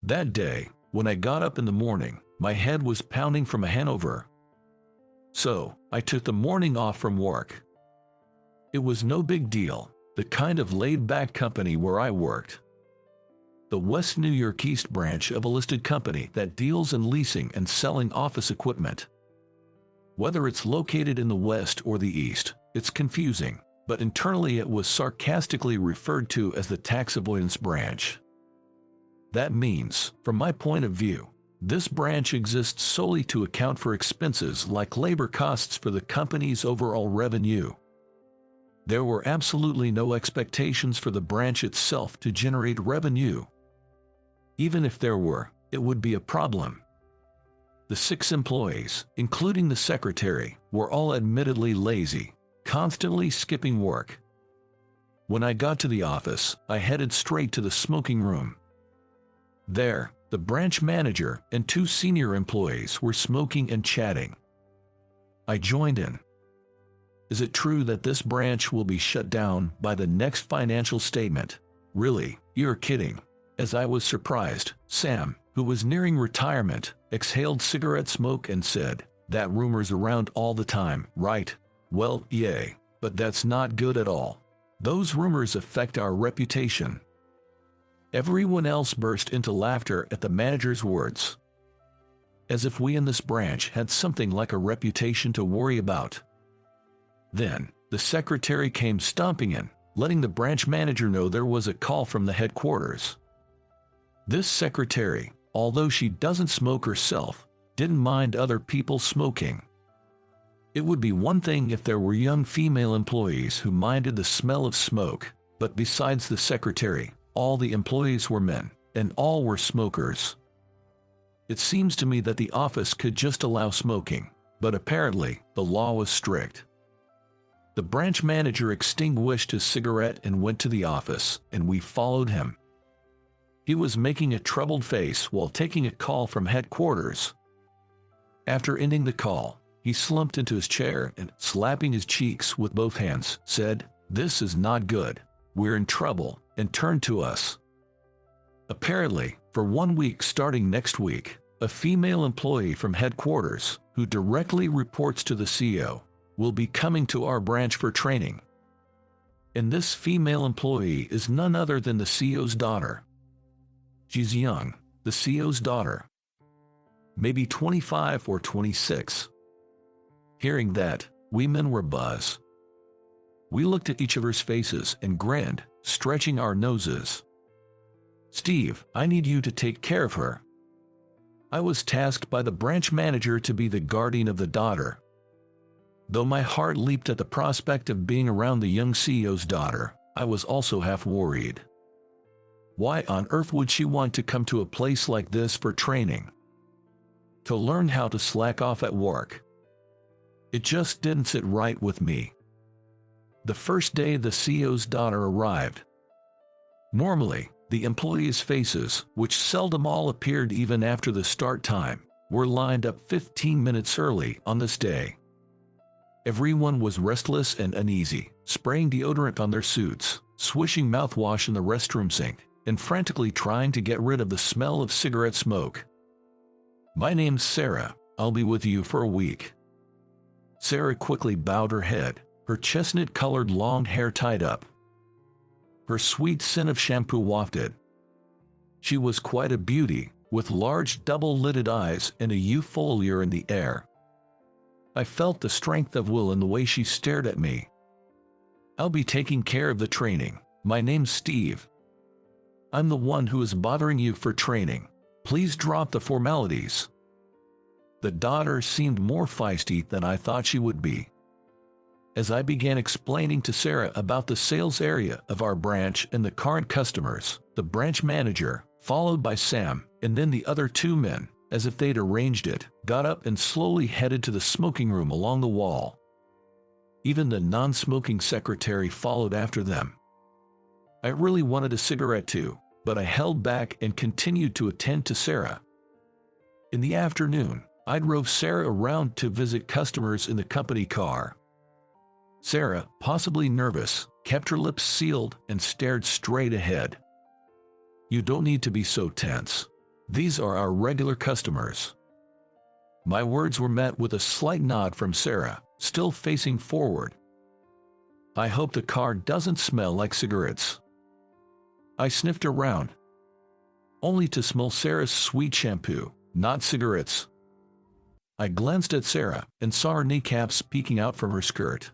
That day, when I got up in the morning, my head was pounding from a hangover. So, I took the morning off from work. It was no big deal, the kind of laid-back company where I worked. The West New York East branch of a listed company that deals in leasing and selling office equipment. Whether it's located in the West or the East, it's confusing, but internally it was sarcastically referred to as the tax avoidance branch. That means, from my point of view, this branch exists solely to account for expenses like labor costs for the company's overall revenue. There were absolutely no expectations for the branch itself to generate revenue. Even if there were, it would be a problem. The 6 employees, including the secretary, were all admittedly lazy, constantly skipping work. When I got to the office, I headed straight to the smoking room. There, the branch manager and 2 senior employees were smoking and chatting. I joined in. Is it true that this branch will be shut down by the next financial statement? Really, you're kidding. As I was surprised, Sam, who was nearing retirement, exhaled cigarette smoke and said, "That rumor's around all the time, right?" Well, yeah, but that's not good at all. Those rumors affect our reputation. Everyone else burst into laughter at the manager's words. As if we in this branch had something like a reputation to worry about. Then, the secretary came stomping in, letting the branch manager know there was a call from the headquarters. This secretary, although she doesn't smoke herself, didn't mind other people smoking. It would be one thing if there were young female employees who minded the smell of smoke, but besides the secretary, all the employees were men, and all were smokers. It seems to me that the office could just allow smoking, but apparently, the law was strict. The branch manager extinguished his cigarette and went to the office, and we followed him. He was making a troubled face while taking a call from headquarters. After ending the call, he slumped into his chair and, slapping his cheeks with both hands, said, "This is not good. We're in trouble," and turned to us. Apparently, for 1 week starting next week, a female employee from headquarters, who directly reports to the CEO, will be coming to our branch for training. And this female employee is none other than the CEO's daughter. She's young, the CEO's daughter. Maybe 25 or 26. Hearing that, we men were buzz. We looked at each other's faces and grinned, stretching our noses. "Steve, I need you to take care of her." I was tasked by the branch manager to be the guardian of the daughter. Though my heart leaped at the prospect of being around the young CEO's daughter, I was also half worried. Why on earth would she want to come to a place like this for training? To learn how to slack off at work? It just didn't sit right with me. The first day the CEO's daughter arrived. Normally, the employees' faces, which seldom all appeared even after the start time, were lined up 15 minutes early on this day. Everyone was restless and uneasy, spraying deodorant on their suits, swishing mouthwash in the restroom sink, and frantically trying to get rid of the smell of cigarette smoke. "My name's Sarah. I'll be with you for a week." Sarah quickly bowed her head, her chestnut-colored long hair tied up. Her sweet scent of shampoo wafted. She was quite a beauty, with large double-lidded eyes and a youthful allure in the air. I felt the strength of will in the way she stared at me. "I'll be taking care of the training. My name's Steve. I'm the one who is bothering you for training. Please drop the formalities." The daughter seemed more feisty than I thought she would be. As I began explaining to Sarah about the sales area of our branch and the current customers, the branch manager, followed by Sam, and then the other 2 men, as if they'd arranged it, got up and slowly headed to the smoking room along the wall. Even the non-smoking secretary followed after them. I really wanted a cigarette too, but I held back and continued to attend to Sarah. In the afternoon, I drove Sarah around to visit customers in the company car. Sarah, possibly nervous, kept her lips sealed and stared straight ahead. "You don't need to be so tense. These are our regular customers." My words were met with a slight nod from Sarah, still facing forward. "I hope the car doesn't smell like cigarettes." I sniffed around, only to smell Sarah's sweet shampoo, not cigarettes. I glanced at Sarah and saw her kneecaps peeking out from her skirt.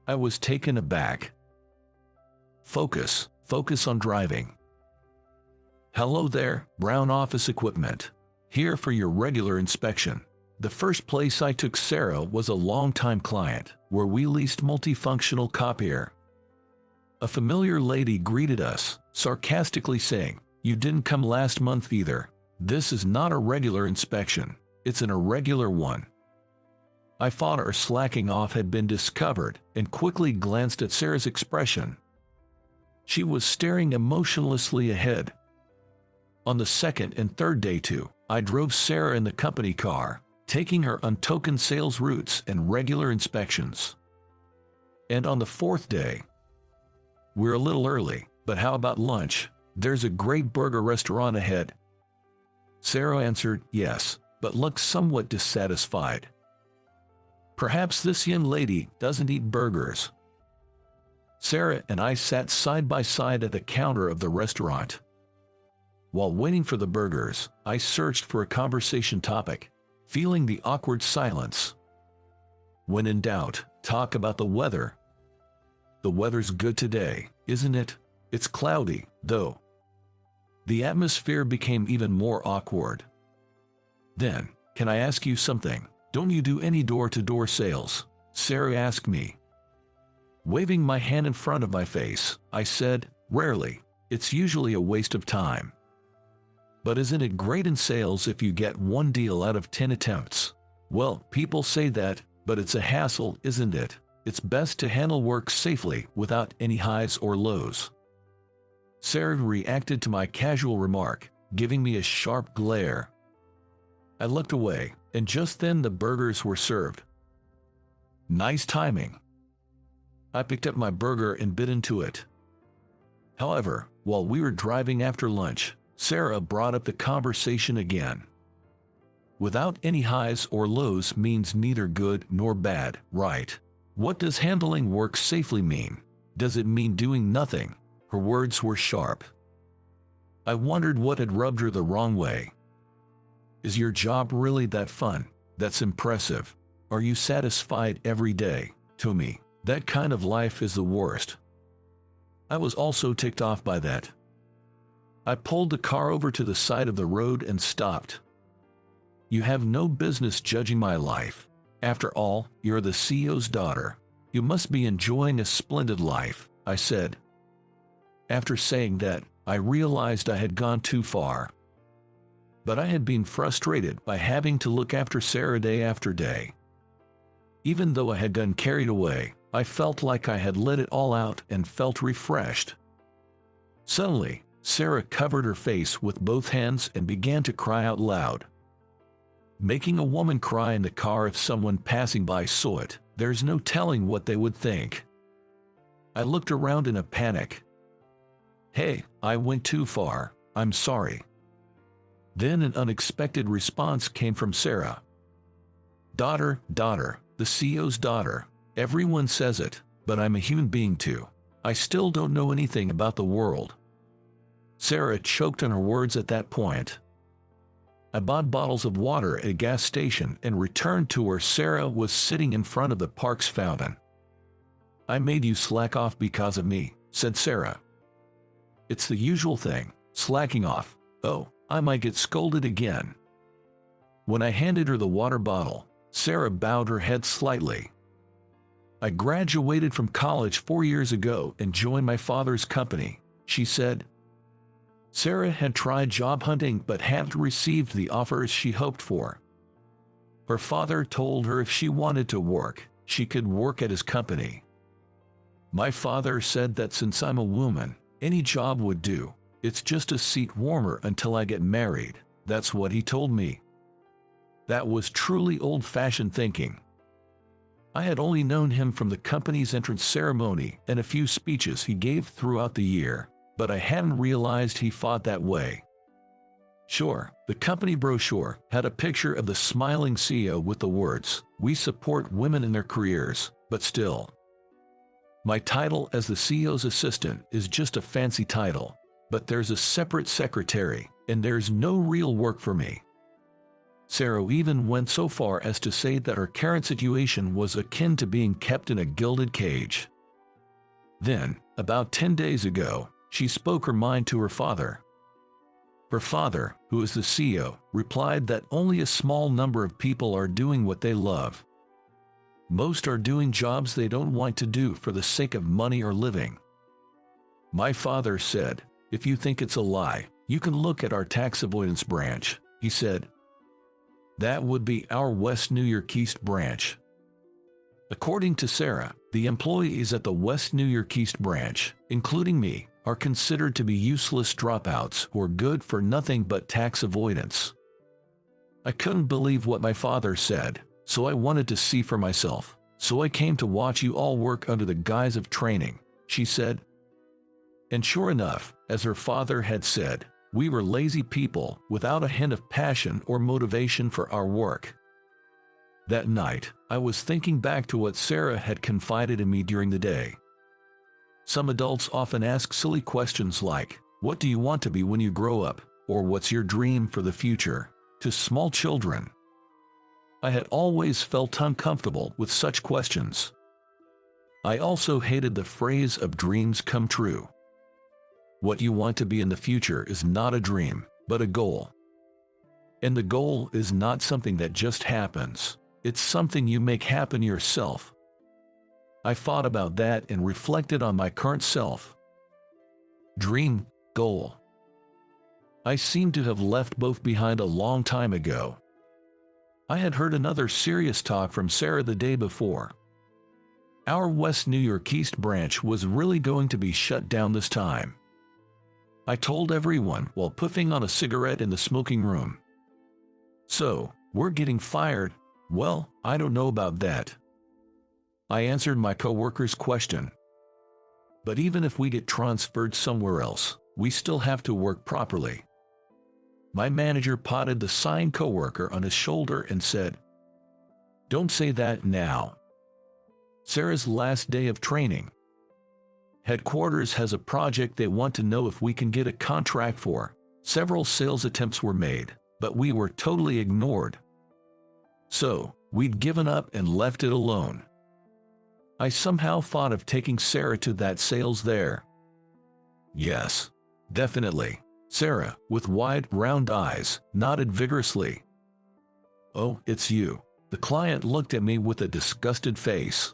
I was taken aback. Focus on driving." "Hello there, Brown Office Equipment. Here for your regular inspection." The first place I took Sarah was a longtime client, where we leased multifunctional copier. A familiar lady greeted us, sarcastically saying, "You didn't come last month either. This is not a regular inspection, it's an irregular one." I thought our slacking off had been discovered and quickly glanced at Sarah's expression. She was staring emotionlessly ahead. On the second and third day too, I drove Sarah in the company car, taking her on token sales routes and regular inspections. And on the fourth day, "We're a little early, but how about lunch? There's a great burger restaurant ahead." Sarah answered yes, but looked somewhat dissatisfied. Perhaps this young lady doesn't eat burgers. Sarah and I sat side by side at the counter of the restaurant. While waiting for the burgers, I searched for a conversation topic, feeling the awkward silence. When in doubt, talk about the weather. "The weather's good today, isn't it? It's cloudy, though." The atmosphere became even more awkward. Then, "Can I ask you something? Don't you do any door-to-door sales?" Sarah asked me. Waving my hand in front of my face, I said, "Rarely. It's usually a waste of time." "But isn't it great in sales if you get one deal out of 10 attempts?" "Well, people say that, but it's a hassle, isn't it? It's best to handle work safely without any highs or lows." Sarah reacted to my casual remark, giving me a sharp glare. I looked away, and just then the burgers were served. Nice timing. I picked up my burger and bit into it. However, while we were driving after lunch, Sarah brought up the conversation again. "Without any highs or lows means neither good nor bad, right? What does handling work safely mean? Does it mean doing nothing?" Her words were sharp. I wondered what had rubbed her the wrong way. "Is your job really that fun? That's impressive. Are you satisfied every day?" To me, that kind of life is the worst. I was also ticked off by that. I pulled the car over to the side of the road and stopped. "You have no business judging my life. After all, you're the CEO's daughter. You must be enjoying a splendid life," I said. After saying that, I realized I had gone too far. But I had been frustrated by having to look after Sarah day after day. Even though I had gotten carried away, I felt like I had let it all out and felt refreshed. Suddenly, Sarah covered her face with both hands and began to cry out loud. Making a woman cry in the car if someone passing by saw it, there's no telling what they would think. I looked around in a panic. "Hey, I went too far, I'm sorry." Then an unexpected response came from Sarah. Daughter, the CEO's daughter. Everyone says it, but I'm a human being too. I still don't know anything about the world." Sarah choked on her words at that point. I bought bottles of water at a gas station and returned to where Sarah was sitting in front of the park's fountain. "I made you slack off because of me," said Sarah. "It's the usual thing, slacking off. Oh, I might get scolded again." When I handed her the water bottle, Sarah bowed her head slightly. "I graduated from college 4 years ago and joined my father's company," she said. Sarah had tried job hunting but hadn't received the offers she hoped for. Her father told her if she wanted to work, she could work at his company. My father said that since I'm a woman, any job would do. It's just a seat warmer until I get married. That's what he told me. That was truly old-fashioned thinking. I had only known him from the company's entrance ceremony and a few speeches he gave throughout the year, but I hadn't realized he thought that way. Should Sure, the company brochure had a picture of the smiling CEO with the words, "We support women in their careers," but still. My title as the CEO's assistant is just a fancy title, but there's a separate secretary, and there's no real work for me. Sarah even went so far as to say that her current situation was akin to being kept in a gilded cage. Then, about 10 days ago, she spoke her mind to her father. Her father, who is the CEO, replied that only a small number of people are doing what they love. Most are doing jobs they don't want to do for the sake of money or living. My father said, "If you think it's a lie, you can look at our tax avoidance branch," he said. That would be our West New York East branch. According to Sarah, the employees at the West New York East branch, including me, are considered to be useless dropouts who are good for nothing but tax avoidance. I couldn't believe what my father said, so I wanted to see for myself. "So I came to watch you all work under the guise of training," she said. And sure enough, as her father had said, we were lazy people without a hint of passion or motivation for our work. That night, I was thinking back to what Sarah had confided in me during the day. Some adults often ask silly questions like, "What do you want to be when you grow up?" or "What's your dream for the future?" to small children. I had always felt uncomfortable with such questions. I also hated the phrase of dreams come true. What you want to be in the future is not a dream, but a goal. And the goal is not something that just happens. It's something you make happen yourself. I thought about that and reflected on my current self. Dream, goal. I seem to have left both behind a long time ago. I had heard another serious talk from Sarah the day before. Our West New York East branch was really going to be shut down this time. I told everyone while puffing on a cigarette in the smoking room. "So, we're getting fired?" "Well, I don't know about that." I answered my coworker's question. "But even if we get transferred somewhere else, we still have to work properly." My manager patted the sighing coworker on his shoulder and said, "Don't say that now." Sarah's last day of training. Headquarters has a project they want to know if we can get a contract for. Several sales attempts were made, but we were totally ignored. So, we'd given up and left it alone. I somehow thought of taking Sarah to that sales there. "Yes, definitely." Sarah, with wide, round eyes, nodded vigorously. "Oh, it's you." The client looked at me with a disgusted face.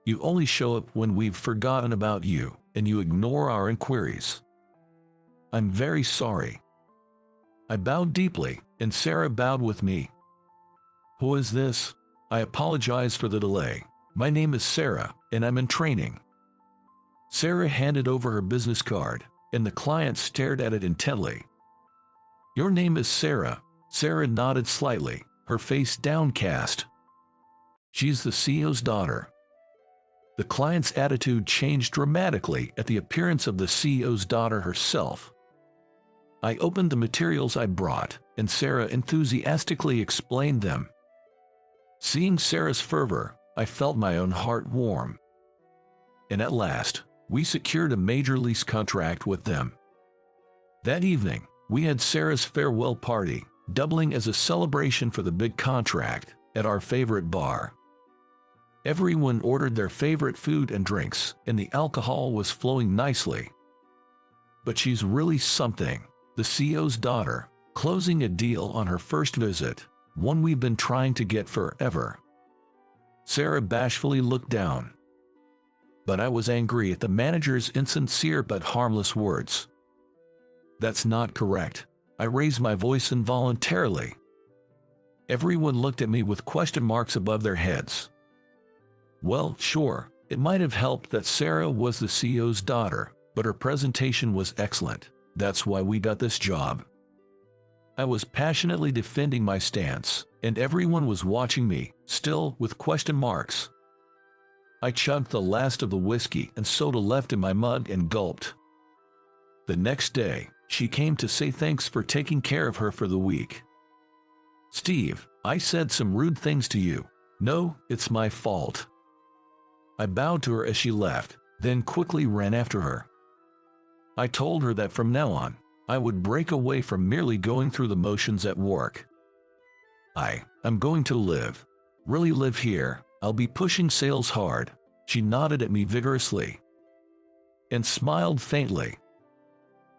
"You only show up when we've forgotten about you, and you ignore our inquiries." "I'm very sorry." I bowed deeply, and Sarah bowed with me. "Who is this?" "I apologize for the delay. My name is Sarah, and I'm in training." Sarah handed over her business card, and the client stared at it intently. "Your name is Sarah." Sarah nodded slightly, her face downcast. "She's the CEO's daughter." The client's attitude changed dramatically at the appearance of the CEO's daughter herself. I opened the materials I brought, and Sarah enthusiastically explained them. Seeing Sarah's fervor, I felt my own heart warm. And at last, we secured a major lease contract with them. That evening, we had Sarah's farewell party, doubling as a celebration for the big contract, at our favorite bar. Everyone ordered their favorite food and drinks, and the alcohol was flowing nicely. But she's really something, the CEO's daughter, closing a deal on her first visit, one we've been trying to get forever. Sarah bashfully looked down. But I was angry at the manager's insincere but harmless words. "That's not correct." I raised my voice involuntarily. Everyone looked at me with question marks above their heads. Well, sure, it might have helped that Sarah was the CEO's daughter, but her presentation was excellent. That's why we got this job. I was passionately defending my stance, and everyone was watching me, still with question marks. I chugged the last of the whiskey and soda left in my mug and gulped. The next day, She came to say thanks for taking care of her for the week. "Steve, I said some rude things to you." "No, it's my fault." I bowed to her as she left, then quickly ran after her. I told her that from now on, I would break away from merely going through the motions at work. I'm going to really live here. I'll be pushing sales hard. She nodded at me vigorously and smiled faintly.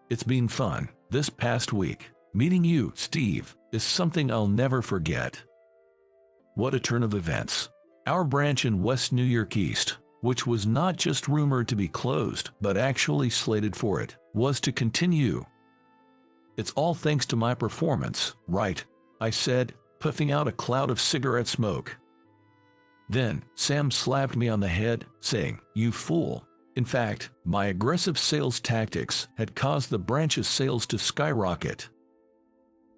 "It's been fun this past week. Meeting you, Steve, is something I'll never forget." What a turn of events. Our branch in West New York East, which was not just rumored to be closed but actually slated for it, was to continue. "It's all thanks to my performance, right?" I said, puffing out a cloud of cigarette smoke. Then Sam slapped me on the head, saying, "You fool." In fact, my aggressive sales tactics had caused the branch's sales to skyrocket.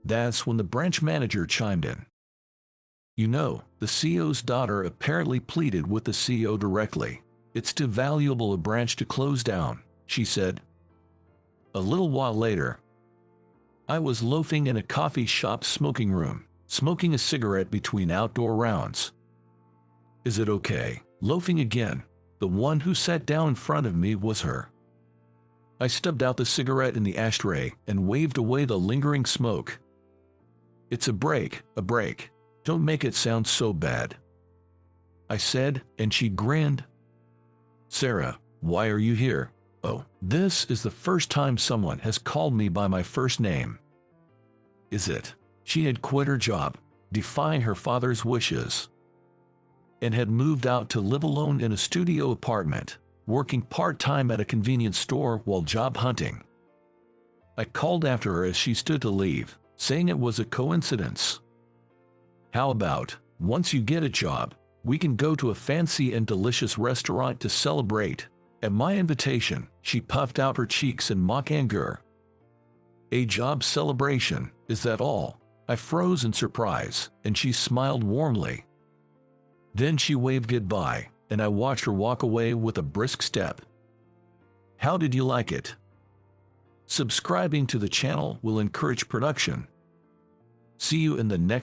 That's when the branch manager chimed in. "You know, the CEO's daughter apparently pleaded with the CEO directly. It's too valuable a branch to close down," she said. A little while later, I was loafing in a coffee shop smoking room, smoking a cigarette between outdoor rounds. "Is it okay, loafing again?" The one who sat down in front of me was her. I stubbed out the cigarette in the ashtray and waved away the lingering smoke. "It's a break. Don't make it sound so bad," I said, and she grinned. "Sarah, why are you here?" "Oh, this is the first time someone has called me by my first name." "Is it?" She had quit her job, defying her father's wishes, and had moved out to live alone in a studio apartment, working part-time at a convenience store while job hunting. I called after her as she stood to leave, saying it was a coincidence. "How about, once you get a job, we can go to a fancy and delicious restaurant to celebrate?" At my invitation, she puffed out her cheeks in mock anger. "A job celebration, is that all?" I froze in surprise, and she smiled warmly. Then she waved goodbye, and I watched her walk away with a brisk step. How did you like it? Subscribing to the channel will encourage production. See you in the next